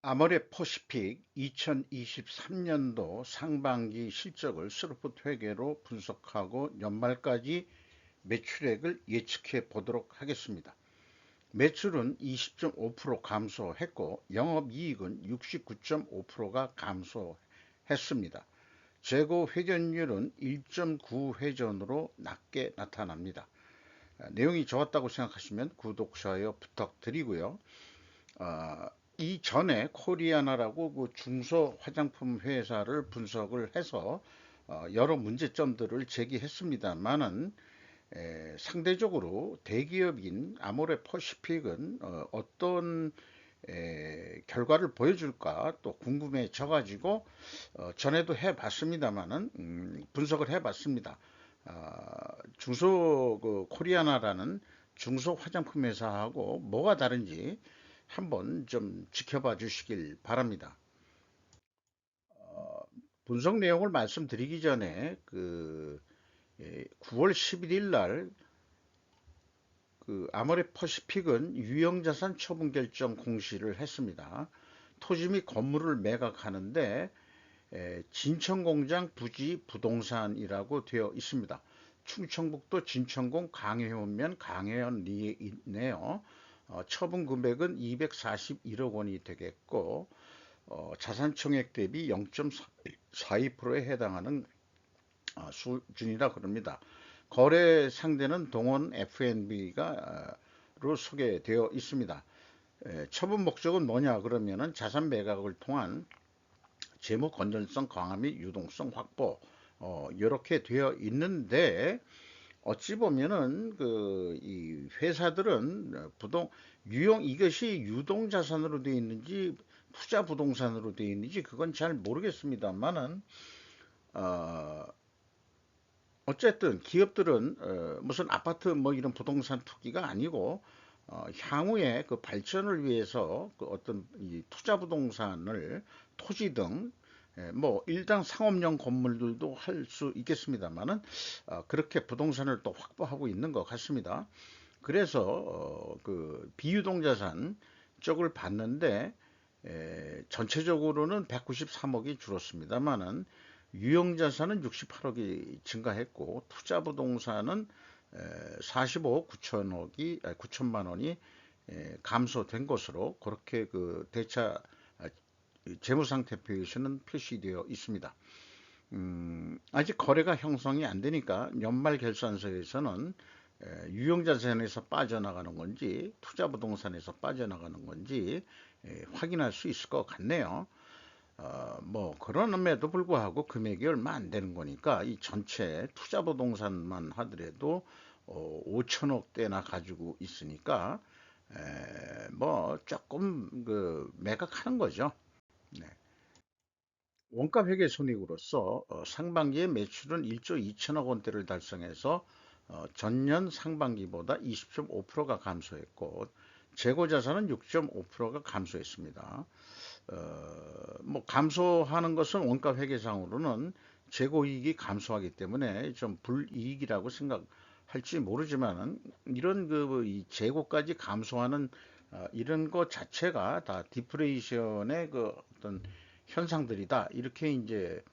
아모레퍼시픽 2023년도 상반기 실적을 스로봇 회계로 분석하고 연말까지 매출액을 예측해 보도록 하겠습니다. 매출은 20.5% 감소했고 영업이익은 69.5%가 감소했습니다. 재고 회전율은 1.9 회전으로 낮게 나타납니다. 내용이 좋았다고 생각하시면 구독, 좋아요 부탁드리고요. 이전에 코리아나라고 그 중소 화장품 회사를 분석을 해서 여러 문제점들을 제기했습니다만은 상대적으로 대기업인 아모레 퍼시픽은 어떤 결과를 보여줄까 또 궁금해져 가지고 전에도 해봤습니다만은 분석을 해봤습니다. 중소 그 코리아나라는 중소 화장품 회사하고 뭐가 다른지 한번 좀 지켜봐 주시길 바랍니다. 분석 내용을 말씀드리기 전에 9월 11일 날 아모레 퍼시픽은 유형자산 처분 결정 공시를 했습니다. 토지 및 건물을 매각하는데 진천공장 부지 부동산이라고 되어 있습니다. 충청북도 진천공 강해원면 강해원리에 있네요. 처분 금액은 241억 원이 되겠고 자산 총액 대비 0.42%에 해당하는 수준이라 그럽니다. 거래 상대는 동원 F&B가로 소개되어 있습니다. 처분 목적은 뭐냐 그러면은 자산 매각을 통한 재무 건전성 강화 및 유동성 확보 이렇게 되어 있는데 어찌 보면은 이 회사들은 유용 이것이 유동 자산으로 되어 있는지 투자 부동산으로 되어 있는지 그건 잘 모르겠습니다만은 어, 어쨌든 기업들은 무슨 아파트 뭐 이런 부동산 투기가 아니고 향후에 그 발전을 위해서 그 어떤 이 투자 부동산을 토지 등 뭐 일당 상업용 건물들도 할 수 있겠습니다만은 그렇게 부동산을 또 확보하고 있는 것 같습니다. 그래서 그 비유동자산 쪽을 봤는데 전체적으로는 193억이 줄었습니다만은 유형자산은 68억이 증가했고 투자 부동산은 45억 9천만 원이 감소된 것으로 그렇게 그 대차 재무상태표에서는 표시되어 있습니다. 아직 거래가 형성이 안 되니까 연말 결산서에서는 유형자산에서 빠져나가는 건지 투자 부동산에서 빠져나가는 건지 확인할 수 있을 것 같네요. 뭐 그럼에도 불구하고 금액이 얼마 안 되는 거니까 이 전체 투자 부동산만 하더라도 5천억대나 가지고 있으니까 뭐 조금 그 매각하는 거죠. 네. 원가 회계 손익으로서 상반기의 매출은 1조 2천억 원대를 달성해서 전년 상반기보다 20.5%가 감소했고 재고 자산은 6.5%가 감소했습니다. 뭐 감소하는 것은 원가 회계상으로는 재고이익이 감소하기 때문에 좀 불이익이라고 생각할지 모르지만은 이런 이 재고까지 감소하는 이런 것 자체가 다 디프레이션의 그 어떤 현상들이다 이렇게 이제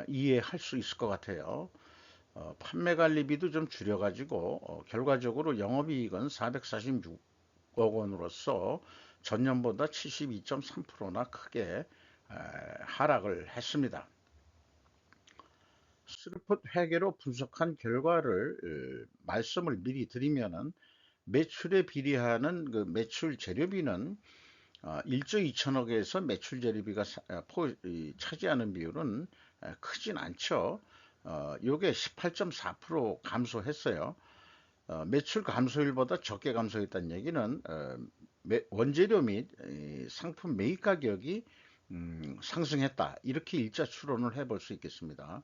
이해할 수 있을 것 같아요. 판매 관리비도 좀 줄여가지고 결과적으로 영업이익은 446억 원으로서 전년보다 72.3%나 크게 하락을 했습니다. 스루폿 회계로 분석한 결과를 말씀을 미리 드리면은 매출에 비례하는 그 매출 재료비는 1조 2천억에서 매출 재료비가 차지하는 비율은 크진 않죠. 요게 18.4% 감소했어요. 매출 감소율보다 적게 감소했다는 얘기는 원재료 및 상품 매입 가격이 상승했다. 이렇게 일자 추론을 해볼 수 있겠습니다.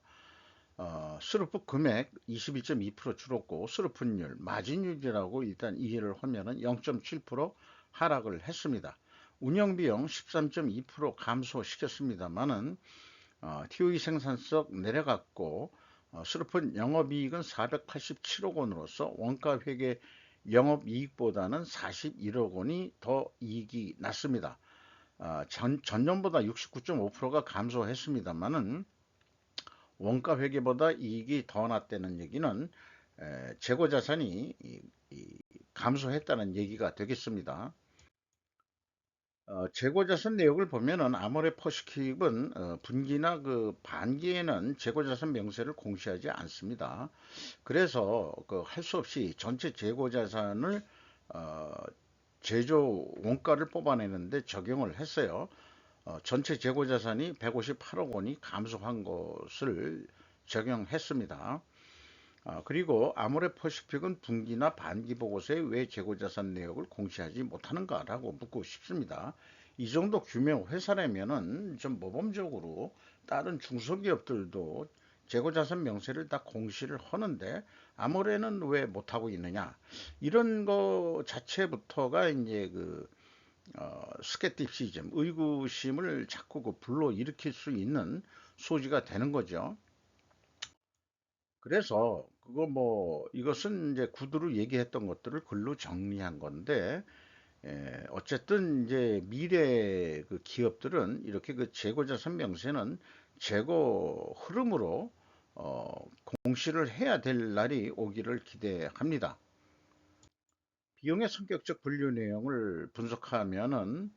스루프 금액 21.2% 줄었고 스루프율, 마진율이라고 일단 이해를 하면은 0.7% 하락을 했습니다. 운영비용 13.2% 감소시켰습니다만은 TOE 생산성 내려갔고 스루픈 영업이익은 487억 원으로서 원가회계 영업이익보다는 41억 원이 더 이익이 났습니다. 전년보다 69.5%가 감소했습니다만은 원가 회계보다 이익이 더 났다는 얘기는 재고 자산이 감소했다는 얘기가 되겠습니다. 재고 자산 내역을 보면은 아모레 퍼시픽은 분기나 그 반기에는 재고 자산 명세를 공시하지 않습니다. 그래서 그 할 수 없이 전체 재고 자산을 어, 제조 원가를 뽑아내는데 적용을 했어요. 전체 재고 자산이 158억 원이 감소한 것을 적용했습니다. 그리고 아모레퍼시픽은 분기나 반기 보고서에 왜 재고자산 내역을 공시하지 못하는가라고 묻고 싶습니다. 이 정도 규모 회사라면은 좀 모범적으로 다른 중소기업들도 재고자산 명세를 다 공시를 하는데 아모레는 왜 못하고 있느냐? 이런 거 자체부터가 이제 그 스cepticism, 의구심을 자꾸 그 불러일으킬 수 있는 소지가 되는 거죠. 그래서 그거 뭐 이것은 이제 구두로 얘기했던 것들을 글로 정리한 건데 어쨌든 이제 미래 그 기업들은 이렇게 그 재고자산 명세는 재고 흐름으로 어, 공시를 해야 될 날이 오기를 기대합니다. 비용의 성격적 분류 내용을 분석하면은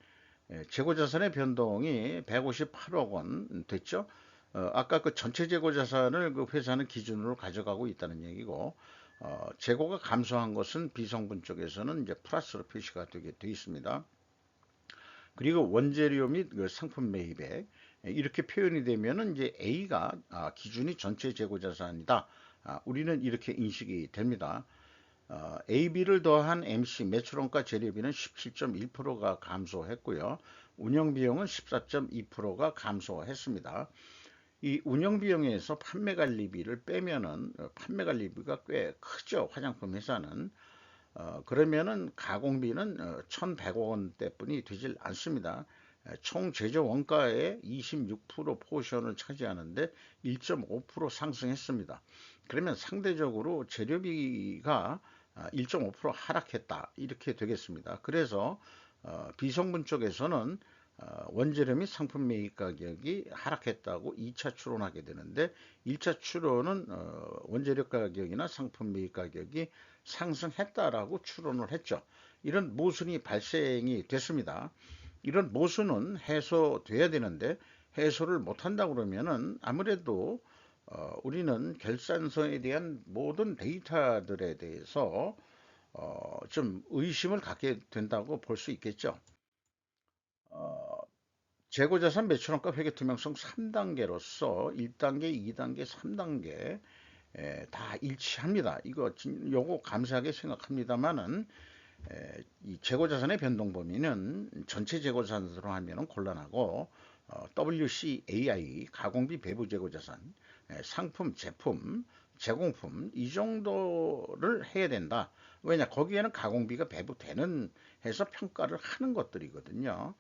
재고자산의 변동이 158억 원 됐죠. 아까 그 전체 재고자산을 그 회사는 기준으로 가져가고 있다는 얘기고, 재고가 감소한 것은 비성분 쪽에서는 이제 플러스로 표시가 되게 돼 있습니다. 그리고 원재료 및 그 상품 매입액 이렇게 표현이 되면은 이제 A가 기준이 전체 재고자산이다. 우리는 이렇게 인식이 됩니다. AB를 더한 MC 매출원가 재료비는 17.1%가 감소했고요. 운영비용은 14.2%가 감소했습니다. 이 운영비용에서 판매관리비를 빼면은 판매관리비가 꽤 크죠. 화장품 회사는. 그러면은 가공비는 1,100억 원대뿐이 되질 않습니다. 총 제조 원가의 26% 포션을 차지하는데 1.5% 상승했습니다. 그러면 상대적으로 재료비가 1.5% 하락했다. 이렇게 되겠습니다. 그래서 비성분 쪽에서는 원재료 및 상품 매입 가격이 하락했다고 2차 추론하게 되는데 1차 추론은 원재료 가격이나 상품 매입 가격이 상승했다라고 추론을 했죠. 이런 모순이 발생이 됐습니다. 이런 모순은 해소돼야 되는데 해소를 못한다 그러면은 아무래도 우리는 결산서에 대한 모든 데이터들에 대해서 좀 의심을 갖게 된다고 볼 수 있겠죠. 어, 재고자산 매출원가 회계 투명성 3단계로서 1단계, 2단계, 3단계 다 일치합니다. 요거 감사하게 생각합니다만은 이 재고자산의 변동 범위는 전체 재고자산으로 하면 곤란하고 WCAI 가공비 배부 재고자산, 상품, 제품, 제공품 이 정도를 해야 된다. 왜냐 거기에는 가공비가 배부되는 해서 평가를 하는 것들이거든요.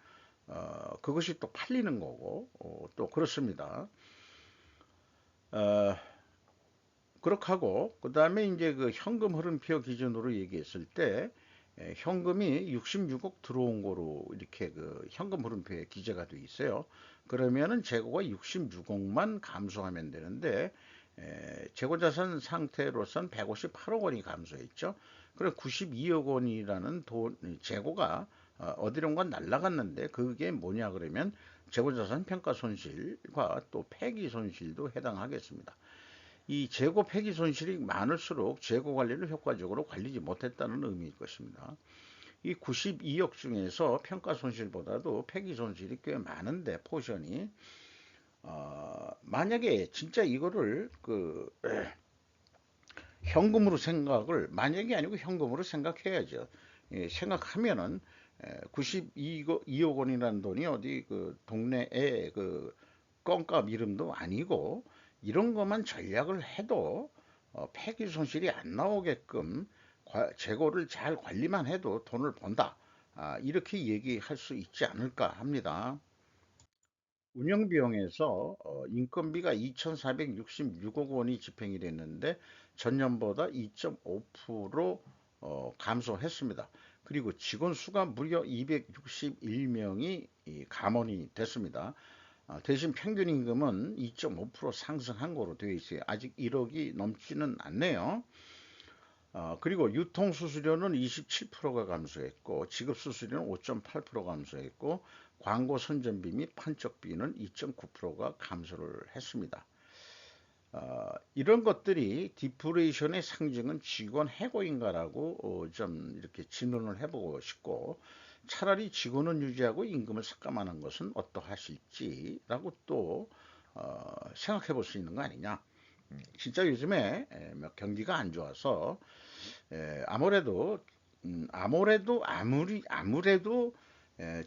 그것이 또 팔리는 거고 또 그렇습니다. 어, 그렇게 하고 그다음에 이제 그 현금 흐름표 기준으로 얘기했을 때 현금이 66억 들어온 거로 이렇게 그 현금 흐름표에 기재가 돼 있어요. 그러면은 재고가 66억만 감소하면 되는데 재고 자산 상태로선 158억 원이 감소했죠. 그럼 92억 원이라는 재고가 어디론가 날라갔는데 그게 뭐냐 그러면 재고자산 평가 손실과 또 폐기 손실도 해당하겠습니다. 이 재고 폐기 손실이 많을수록 재고 관리를 효과적으로 관리지 못했다는 의미일 것입니다. 이 92억 중에서 평가 손실보다도 폐기 손실이 꽤 많은데 포션이 만약에 진짜 이거를 그 현금으로 생각을 만약이 아니고 현금으로 생각해야죠. 생각하면은 92억 원이라는 돈이 어디 그 동네에 그 껌값 이름도 아니고 이런 것만 전략을 해도 폐기 손실이 안 나오게끔 재고를 잘 관리만 해도 돈을 번다. 이렇게 얘기할 수 있지 않을까 합니다. 운영비용에서 인건비가 2,466억 원이 집행이 됐는데 전년보다 2.5% 감소했습니다. 그리고 직원 수가 무려 261명이 감원이 됐습니다. 대신 평균 임금은 2.5% 상승한 거로 되어 있어요. 아직 1억이 넘지는 않네요. 그리고 유통수수료는 27%가 감소했고, 지급수수료는 5.8% 감소했고, 광고 선전비 및 판촉비는 2.9%가 감소를 했습니다. 이런 것들이 디프레이션의 상징은 직원 해고인가라고 좀 이렇게 질문을 해보고 싶고, 차라리 직원은 유지하고 임금을 삭감하는 것은 어떠하실지라고 또 생각해 볼 수 있는 거 아니냐. 진짜 요즘에 경기가 안 좋아서 아무래도 아무래도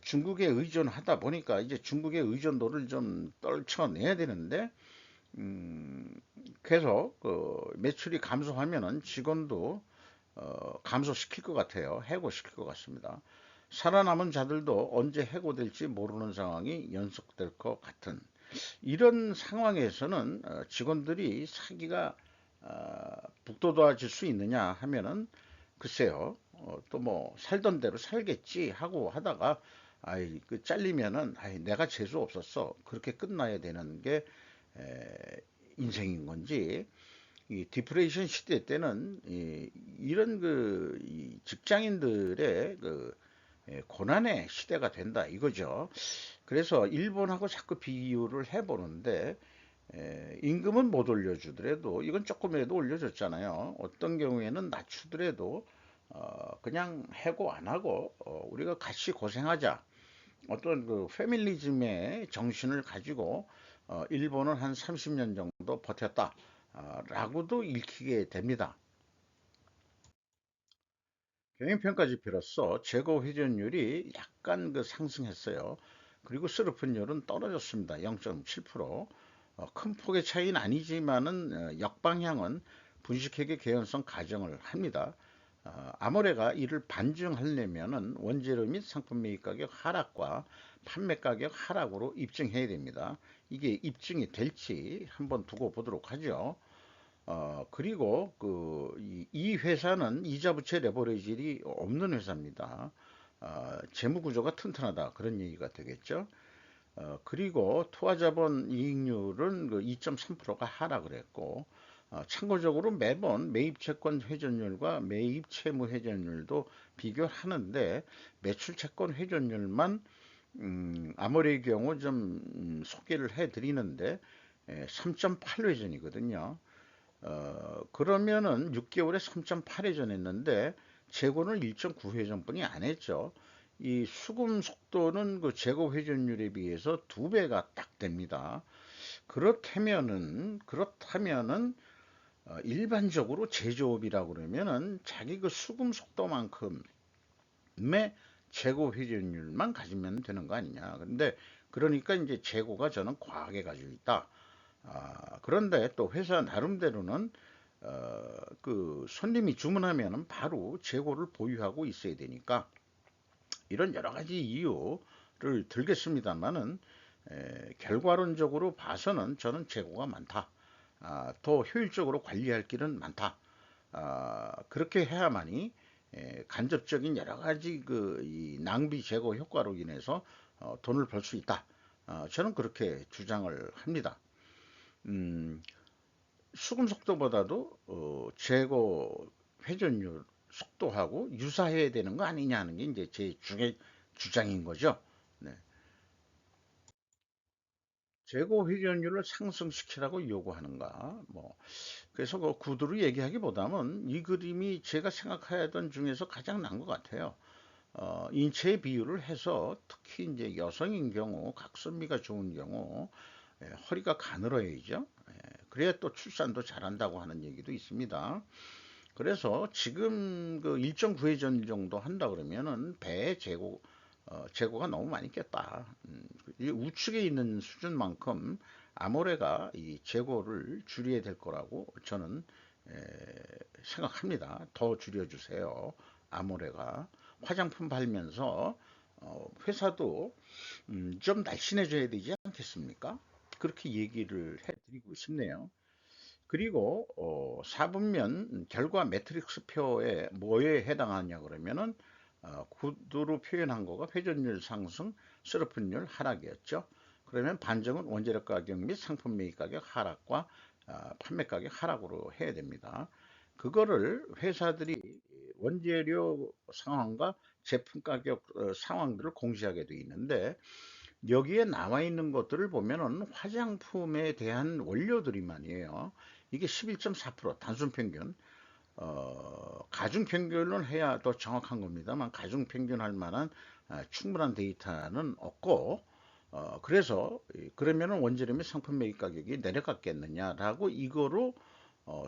중국에 의존하다 보니까 이제 중국의 의존도를 좀 떨쳐내야 되는데 음, 계속 그 매출이 감소하면은 직원도 감소시킬 것 같아요. 해고시킬 것 같습니다. 살아남은 자들도 언제 해고될지 모르는 상황이 연속될 것 같은 이런 상황에서는 직원들이 사기가 북돋아질 수 있느냐 하면은 글쎄요. 또 뭐 살던 대로 살겠지 하고 하다가 아이 그 잘리면은 아이 내가 재수 없었어 그렇게 끝나야 되는 게 인생인 건지 이 디프레이션 시대 때는 이런 이 직장인들의 고난의 시대가 된다 이거죠. 그래서 일본하고 자꾸 비교를 해보는데 임금은 못 올려주더라도 이건 조금이라도 올려줬잖아요. 어떤 경우에는 낮추더라도 그냥 해고 안 하고 우리가 같이 고생하자. 어떤 그 페밀리즘의 정신을 가지고 일본은 한 30년 정도 버텼다. 라고도 읽히게 됩니다. 경영평가지표로서 재고 회전율이 약간 상승했어요. 그리고 슬럼프율은 떨어졌습니다. 0.7%. 큰 폭의 차이는 아니지만은 역방향은 분식회계 개연성 가정을 합니다. 아모레가 이를 반증하려면은 원재료 및 상품 매입 가격 하락과 판매 가격 하락으로 입증해야 됩니다. 이게 입증이 될지 한번 두고 보도록 하죠. 그리고 이 회사는 이자 부채 레버리지이 없는 회사입니다. 재무 구조가 튼튼하다 그런 얘기가 되겠죠. 그리고 투하자본 이익률은 2.3%가 하락을 했고 참고적으로 매번 매입 채권 회전율과 매입 채무 회전율도 비교를 하는데 매출 채권 회전율만 아모레의 경우 좀 소개를 해 드리는데 3.8회전이거든요. 그러면은 6개월에 3.8회전 했는데 재고는 1.9회전뿐이 안 했죠. 이 수금 속도는 그 재고 회전율에 비해서 두 배가 딱 됩니다. 그렇다면은 일반적으로 제조업이라고 그러면은 자기 그 수금 속도만큼의 재고 회전율만 가지면 되는 거 아니냐. 근데 그러니까 이제 재고가 저는 과하게 가지고 있다. 그런데 또 회사 나름대로는 손님이 주문하면은 바로 재고를 보유하고 있어야 되니까 이런 여러 가지 이유를 들겠습니다만은 결과론적으로 봐서는 저는 재고가 많다. 더 효율적으로 관리할 길은 많다. 그렇게 해야만이 간접적인 여러 가지 이 낭비 제거 효과로 인해서 돈을 벌 수 있다. 저는 그렇게 주장을 합니다. 음, 수금 속도보다도 재고 회전율 속도하고 유사해야 되는 거 아니냐는 게 이제 제 주장인 거죠. 네. 재고 회전율을 상승시키라고 요구하는가? 그래서 그 구두로 얘기하기보다는 이 그림이 제가 생각하던 중에서 가장 나은 것 같아요. 인체 비율을 해서 특히 이제 여성인 경우, 각선미가 좋은 경우, 허리가 가늘어야죠. 그래야 또 출산도 잘한다고 하는 얘기도 있습니다. 그래서 지금 그 1.9회전 정도 한다 그러면은 배 재고가 너무 많이 꼈다. 이 우측에 있는 수준만큼 아모레가 이 재고를 줄여야 될 거라고 저는 에, 생각합니다. 더 줄여주세요. 아모레가 화장품 팔면서 회사도 좀 날씬해져야 되지 않겠습니까? 그렇게 얘기를 해드리고 싶네요. 그리고 4분면 결과 매트릭스 표에 뭐에 해당하냐 그러면은 구두로 표현한 거가 회전율 상승, 수료분율 하락이었죠. 그러면 반증은 원재료 가격 및 상품 매입 가격 하락과 판매 가격 하락으로 해야 됩니다. 그거를 회사들이 원재료 상황과 제품 가격 상황들을 공시하게 돼 있는데, 여기에 나와 있는 것들을 보면은 화장품에 대한 원료들이만이에요. 이게 11.4% 단순 평균, 가중 평균을 해야 더 정확한 겁니다만, 가중 평균 할 만한 충분한 데이터는 없고, 그래서 그러면은 원재료 및 상품 매입 가격이 내려갔겠느냐라고 이거로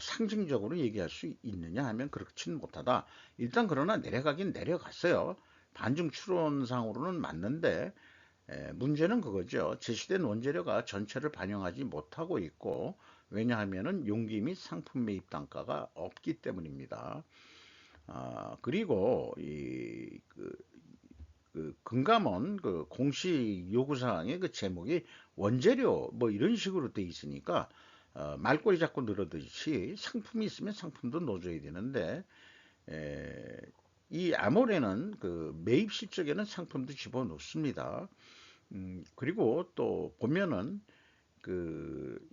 상징적으로 얘기할 수 있느냐 하면 그렇지는 못하다. 일단 그러나 내려가긴 내려갔어요. 반중 추론상으로는 맞는데, 문제는 그거죠. 제시된 원재료가 전체를 반영하지 못하고 있고, 왜냐하면은 용기 및 상품 매입 단가가 없기 때문입니다. 그리고 그 금감원 그 공시 요구사항의 그 제목이 원재료 뭐 이런 식으로 돼 있으니까 말꼬리 잡고 늘어듯이 상품이 있으면 상품도 넣어줘야 되는데, 에, 이 아모레는 그 매입 실적에는 상품도 집어넣습니다. 그리고 또 보면은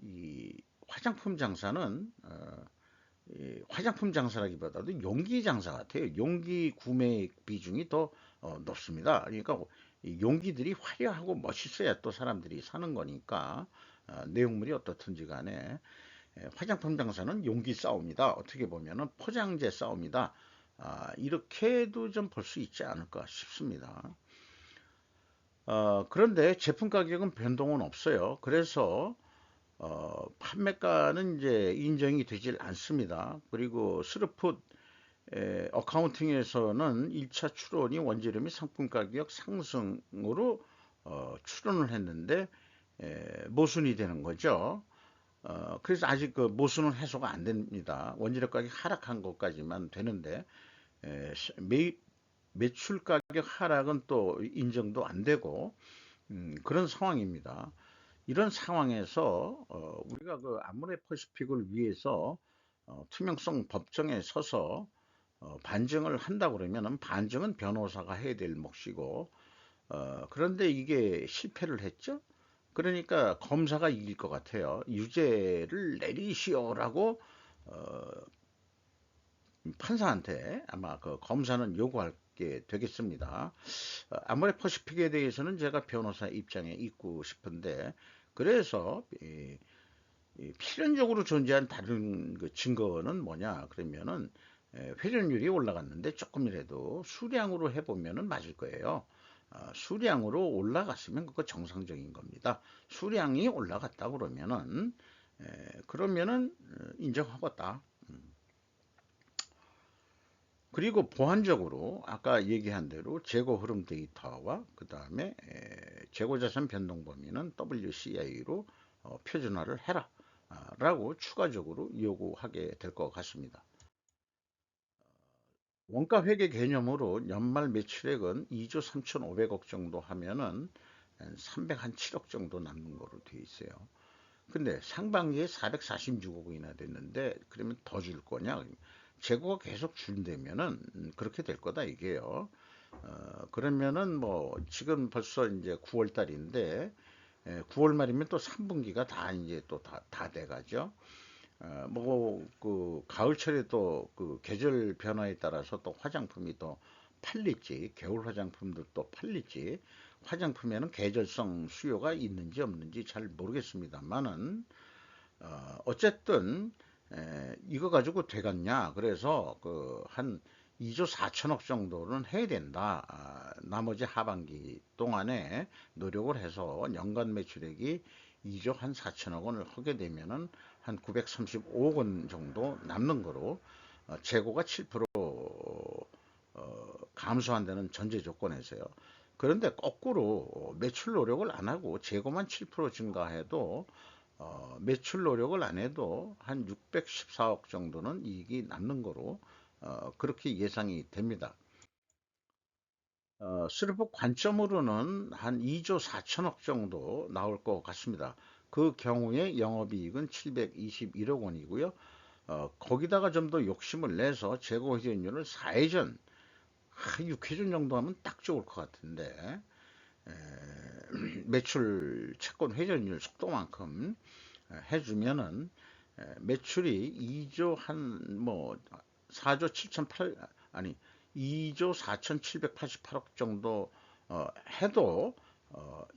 이 화장품 장사는 이 화장품 장사라기보다도 용기 장사 같아요. 용기 구매 비중이 더 높습니다. 그러니까 이 용기들이 화려하고 멋있어야 또 사람들이 사는 거니까, 내용물이 어떻든지 간에 화장품 장사는 용기 싸움이다. 어떻게 보면은 포장재 싸움이다. 이렇게도 좀 볼 수 있지 않을까 싶습니다. 그런데 제품 가격은 변동은 없어요. 그래서 판매가는 이제 인정이 되질 않습니다. 그리고 스루풋 어카운팅에서는 1차 추론이 원재료 및 상품 가격 상승으로 추론을 했는데 모순이 되는 거죠. 그래서 아직 그 모순은 해소가 안 됩니다. 원재료 가격 하락한 것까지만 되는데 매입 매출 가격 하락은 또 인정도 안 되고, 그런 상황입니다. 이런 상황에서 우리가 그 아모레 퍼시픽을 위해서 투명성 법정에 서서 반증을 한다 그러면은 반증은 변호사가 해야 될 몫이고, 그런데 이게 실패를 했죠. 그러니까 검사가 이길 것 같아요. 유죄를 내리시오라고 어, 판사한테 아마 그 검사는 요구할 게 되겠습니다. 아모레 퍼시픽에 대해서는 제가 변호사 입장에 있고 싶은데, 그래서 이 필연적으로 존재한 다른 그 증거는 뭐냐 그러면은 회전율이 올라갔는데 조금이라도 수량으로 해보면은 맞을 거예요. 수량으로 올라갔으면 그거 정상적인 겁니다. 수량이 올라갔다 그러면은 인정하겠다. 그리고 보완적으로 아까 얘기한 대로 재고 흐름 데이터와 그 다음에 재고 자산 변동 범위는 WCI로 표준화를 해라 라고 추가적으로 요구하게 될 것 같습니다. 원가 회계 개념으로 연말 매출액은 2조 3,500억 정도 하면은 307억 정도 남는 거로 되어 있어요. 근데 상반기에 446억이나 됐는데 그러면 더 줄 거냐? 재고가 계속 준다면은 그렇게 될 거다 이게요. 그러면은 뭐 지금 벌써 이제 9월 달인데 9월 말이면 또 3분기가 다 이제 또 다 돼가죠. 뭐 그 가을철에 또 그 계절 변화에 따라서 또 화장품이 또 팔릴지, 겨울 화장품도 또 팔릴지, 화장품에는 계절성 수요가 있는지 없는지 잘 모르겠습니다만은 어쨌든 이거 가지고 되겠냐? 그래서 그 한 2조 4천억 정도는 해야 된다. 나머지 하반기 동안에 노력을 해서 연간 매출액이 2조 한 4천억 원을 하게 되면은 한 935억 원 정도 남는 거로, 재고가 7% 감소한다는 전제 조건에서요. 그런데 거꾸로 매출 노력을 안 하고 재고만 7% 증가해도 매출 노력을 안 해도 한 614억 정도는 이익이 남는 거로 그렇게 예상이 됩니다. 수렵법 관점으로는 한 2조 4천억 정도 나올 것 같습니다. 그 경우에 영업이익은 721억 원이고요. 거기다가 좀 더 욕심을 내서 재고 회전율을 4회전, 6회전 정도 하면 딱 좋을 것 같은데, 매출 채권 회전율 속도만큼 해주면은 매출이 2조 한 뭐 4조 7,800 아니 2조 4,788억 정도 해도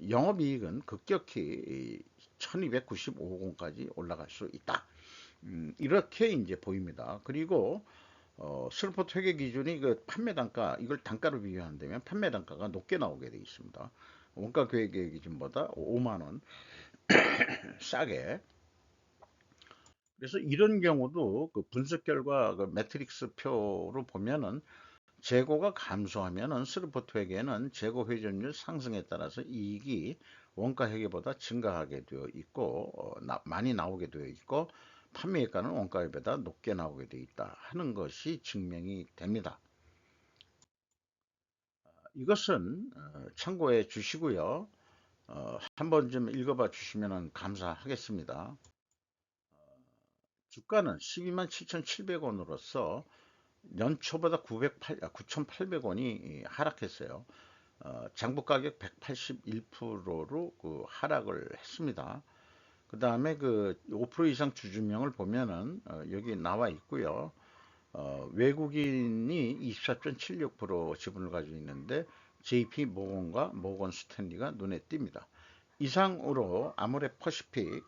영업이익은 급격히 1,295억 원까지 올라갈 수 있다. 이렇게 이제 보입니다. 그리고 슬퍼 회계 기준이 그 판매 단가, 이걸 단가로 비교한다면 판매 단가가 높게 나오게 되어 있습니다. 원가 회계 기준보다 5만 원 싸게. 그래서 이런 경우도 그 분석 결과 그 매트릭스 표로 보면은 재고가 감소하면은 스루포트회계는 재고 회전율 상승에 따라서 이익이 원가 회계보다 증가하게 되어 있고 많이 나오게 되어 있고 판매가는 원가보다 높게 나오게 되어 있다 하는 것이 증명이 됩니다. 이것은 참고해 주시고요. 한번 좀 읽어봐 주시면 감사하겠습니다. 주가는 12만 7,700원으로서 연초보다 9,800원이 하락했어요. 장부 가격 181%로 그 하락을 했습니다. 그 다음에 그 5% 이상 주주명을 보면은 여기 나와 있고요. 외국인이 24.76% 지분을 가지고 있는데 JP 모건과 모건 스탠리가 눈에 띕니다. 이상으로 아모레 퍼시픽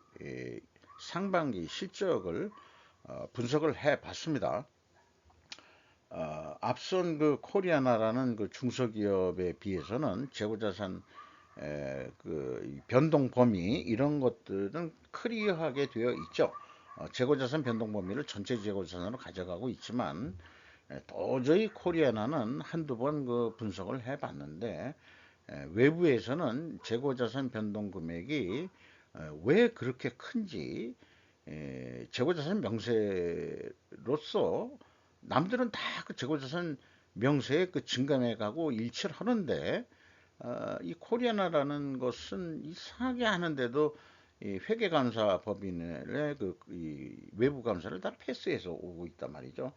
상반기 실적을 분석을 해 봤습니다. 앞선 그 코리아나라는 그 중소기업에 비해서는 재고자산 그 변동 범위 이런 것들은 클리어하게 되어 있죠. 재고자산 변동 범위를 전체 재고자산으로 가져가고 있지만 도저히 코리아나는 한두 번 그 분석을 해 봤는데 외부에서는 재고자산 변동 금액이 왜 그렇게 큰지 재고자산 명세로서 남들은 다 그 재고자산 명세의 그 증감액하고 일치를 하는데 이 코리아나라는 것은 이상하게 하는데도 이 회계감사 법인의 이 외부 감사를 다 패스해서 오고 있단 말이죠.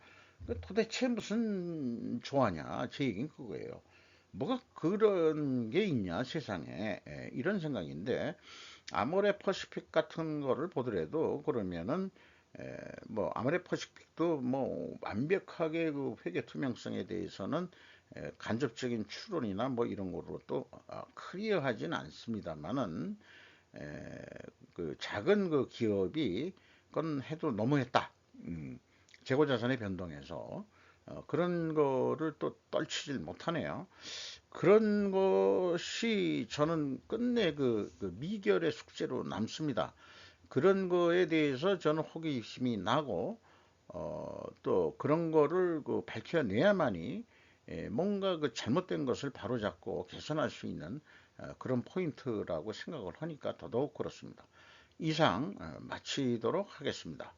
그 도대체 무슨 조화냐 제 얘기는 그거예요. 뭐가 그런 게 있냐 세상에 이런 생각인데 아모레 퍼시픽 같은 거를 보더라도 그러면은 뭐 아모레 퍼시픽도 뭐 완벽하게 그 회계 투명성에 대해서는 간접적인 추론이나 뭐 이런 거로 또 클리어하진 않습니다만은 그 작은 그 기업이 그건 해도 너무했다. 재고자산의 변동에서 그런 거를 또 떨치질 못하네요. 그런 것이 저는 끝내 그 미결의 숙제로 남습니다. 그런 거에 대해서 저는 호기심이 나고 또 그런 거를 그 밝혀내야만이 뭔가 그 잘못된 것을 바로잡고 개선할 수 있는 그런 포인트라고 생각을 하니까 더더욱 그렇습니다. 이상 마치도록 하겠습니다.